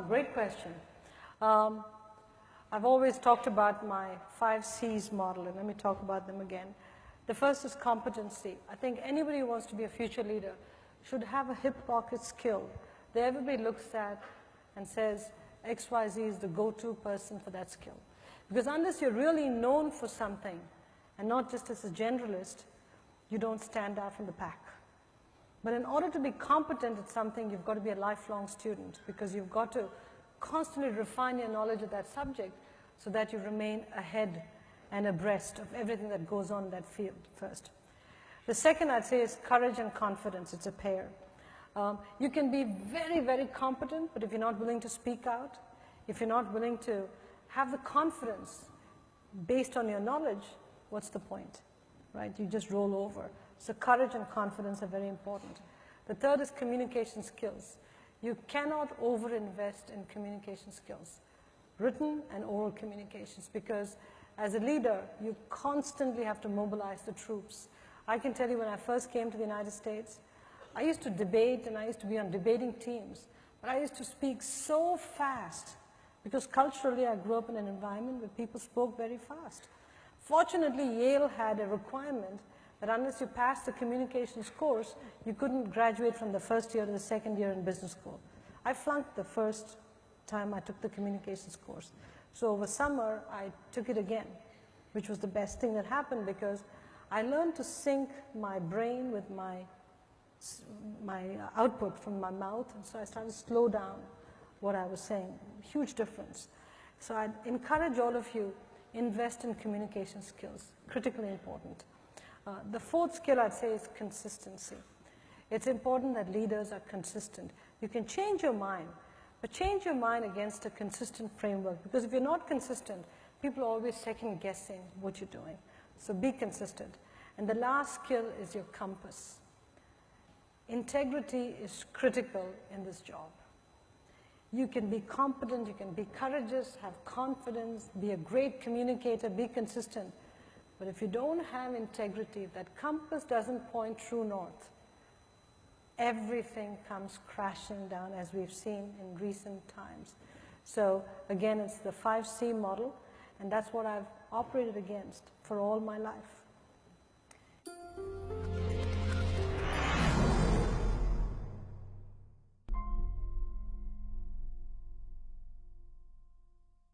Great question. I've always talked about my 5 C's model, and let me talk about them again. The first is competency. I think anybody who wants to be a future leader should have a hip pocket skill that everybody looks at and says XYZ is the go-to person for that skill. Because unless you're really known for something, and not just as a generalist, you don't stand out from the pack. But in order to be competent at something, you've got to be a lifelong student, because you've got to constantly refine your knowledge of that subject so that you remain ahead and abreast of everything that goes on in that field first. The second, I'd say, is courage and confidence. It's a pair. You can be very, very competent, but if you're not willing to speak out, if you're not willing to have the confidence based on your knowledge, what's the point, right? You just roll over. So courage and confidence are very important. The third is communication skills. You cannot overinvest in communication skills, written and oral communications, because as a leader, you constantly have to mobilize the troops. I can tell you when I first came to the United States, I used to debate and I used to be on debating teams, but I used to speak so fast because culturally I grew up in an environment where people spoke very fast. Fortunately, Yale had a requirement that unless you passed the communications course, you couldn't graduate from the first year to the second year in business school. I flunked the first time I took the communications course. So over summer, I took it again, which was the best thing that happened because I learned to sync my brain with my output from my mouth, and so I started to slow down what I was saying. Huge difference. So I'd encourage all of you, invest in communication skills, critically important. The fourth skill I'd say is consistency. It's important that leaders are consistent. You can change your mind, but change your mind against a consistent framework, because if you're not consistent, people are always second guessing what you're doing. So be consistent. And the last skill is your compass. Integrity is critical in this job. You can be competent, you can be courageous, have confidence, be a great communicator, be consistent. But if you don't have integrity, if that compass doesn't point true north, everything comes crashing down, as we've seen in recent times. So again, it's the 5C model, and that's what I've operated against for all my life.